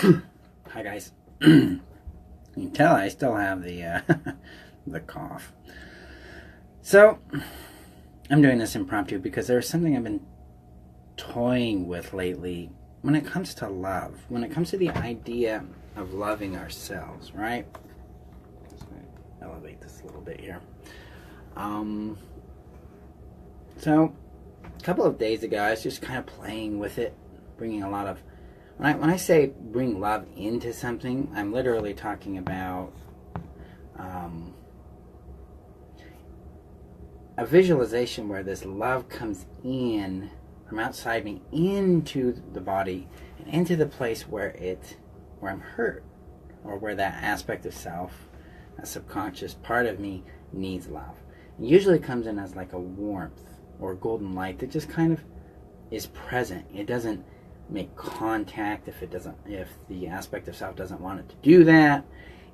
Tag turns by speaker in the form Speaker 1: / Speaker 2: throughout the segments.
Speaker 1: Hi guys. You can tell I still have the the cough. So I'm doing this impromptu because there's something I've been toying with lately when it comes to love, when it comes to the idea of loving ourselves, right? Just gonna elevate this a little bit here. So a couple of days ago, I was just kind of playing with it, bringing a lot of when I say bring love into something, I'm literally talking about a visualization where this love comes in from outside me into the body and into the place where I'm hurt, or where that aspect of self, that subconscious part of me, needs love. It usually comes in as like a warmth or a golden light that just kind of is present. It doesn't make contact if the aspect of self doesn't want it to do that.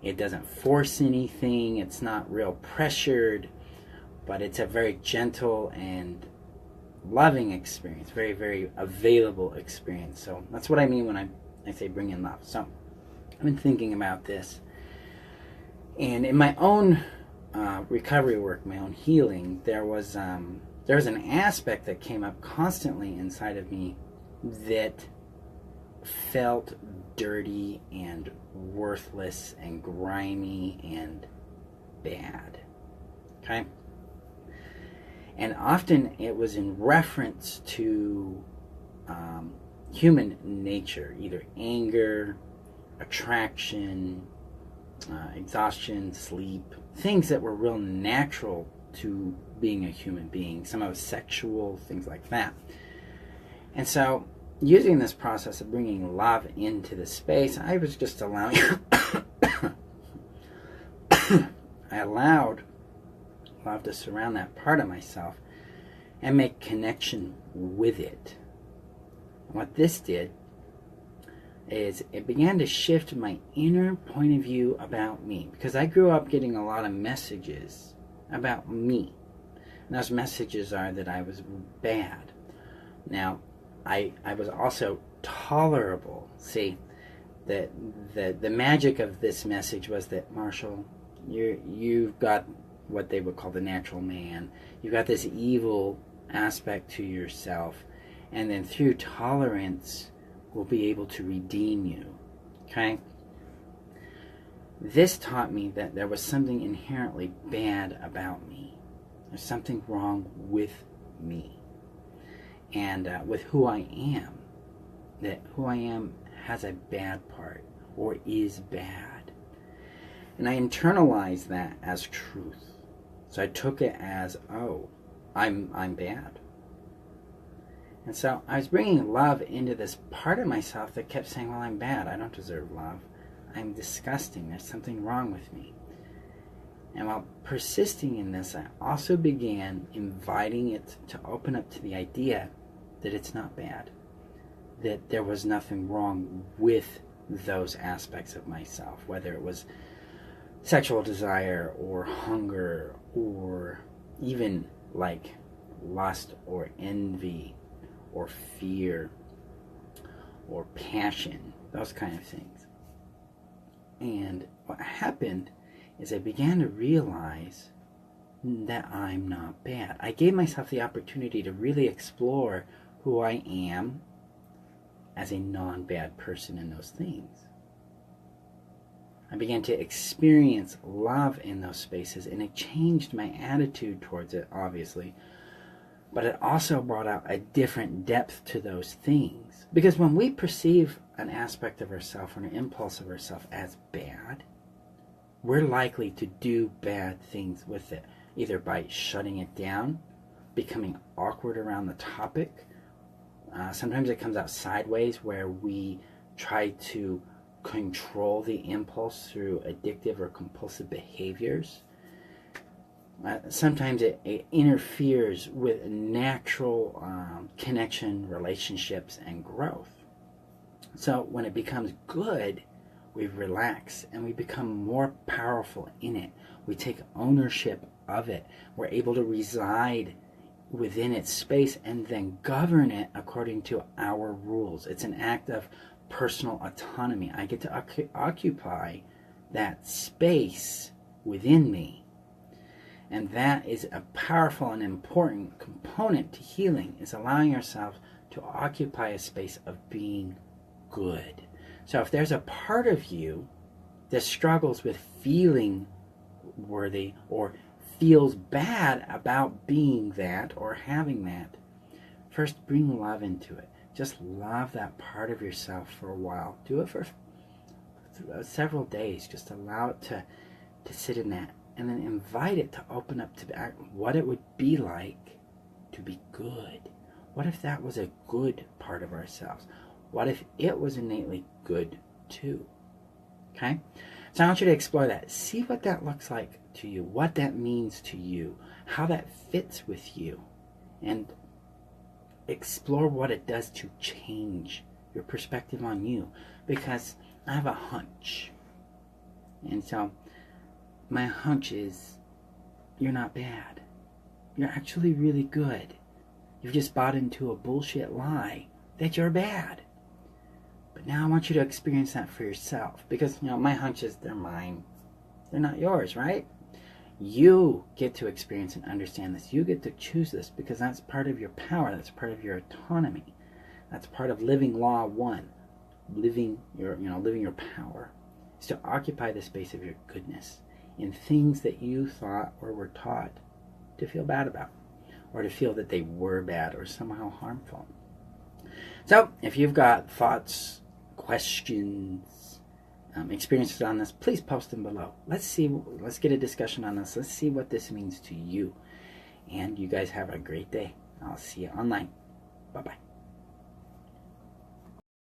Speaker 1: It doesn't force anything. It's not real pressured, but it's a very gentle and loving experience, very, very available experience. So that's what I mean when I say bring in love. So I've been thinking about this, and in my own recovery work, my own healing, there was an aspect that came up constantly inside of me that felt dirty and worthless and grimy and bad. Okay? And often it was in reference to human nature, either anger, attraction, exhaustion, sleep, things that were real natural to being a human being, some of sexual, things like that. And so, using this process of bringing love into the space, I was just allowing I allowed love to surround that part of myself and make connection with it. And what this did is it began to shift my inner point of view about me, because I grew up getting a lot of messages about me. And those messages are that I was bad. Now, I was also tolerable. See, the magic of this message was that, Marshall, you've got what they would call the natural man. You've got this evil aspect to yourself, and then through tolerance, we'll be able to redeem you. Okay? This taught me that there was something inherently bad about me. There's something wrong with me. And with who I am, that who I am has a bad part, or is bad. And I internalized that as truth. So I took it as, oh, I'm bad. And so I was bringing love into this part of myself that kept saying, well, I'm bad, I don't deserve love, I'm disgusting, there's something wrong with me. And while persisting in this, I also began inviting it to open up to the idea that it's not bad, that there was nothing wrong with those aspects of myself, whether it was sexual desire or hunger or even like lust or envy or fear or passion, those kind of things. And what happened is I began to realize that I'm not bad. I gave myself the opportunity to really explore who I am as a non-bad person in those things. I began to experience love in those spaces, and it changed my attitude towards it, obviously. But it also brought out a different depth to those things. Because when we perceive an aspect of ourselves or an impulse of ourselves as bad, we're likely to do bad things with it, either by shutting it down, becoming awkward around the topic. Sometimes it comes out sideways, where we try to control the impulse through addictive or compulsive behaviors. Sometimes it interferes with natural connection, relationships, and growth. So when it becomes good, we relax and we become more powerful in it. We take ownership of it. We're able to reside within its space and then govern it according to our rules. It's an act of personal autonomy. I get to occupy that space within me. And that is a powerful and important component to healing, is allowing yourself to occupy a space of being good. So if there's a part of you that struggles with feeling worthy or feels bad about being that or having that, first bring love into it. Just love that part of yourself for a while. Do it for several days. Just allow it to sit in that. And then invite it to open up to what it would be like to be good. What if that was a good part of ourselves? What if it was innately good too? Okay? So I want you to explore that. See what that looks like to you, what that means to you, how that fits with you, and explore what it does to change your perspective on you. Because I have a hunch. And so my hunch is, you're not bad. You're actually really good. You've just bought into a bullshit lie that you're bad. But now I want you to experience that for yourself. Because, my hunches, they're mine. They're not yours, right? You get to experience and understand this. You get to choose this, because that's part of your power. That's part of your autonomy. That's part of living law 1. Living your power. Is to occupy the space of your goodness in things that you thought or were taught to feel bad about, or to feel that they were bad or somehow harmful. So, if you've got thoughts, questions, experiences on this, please post them below. Let's get a discussion on this. Let's see what this means to you. And you guys have a great day. I'll see you online. Bye-bye.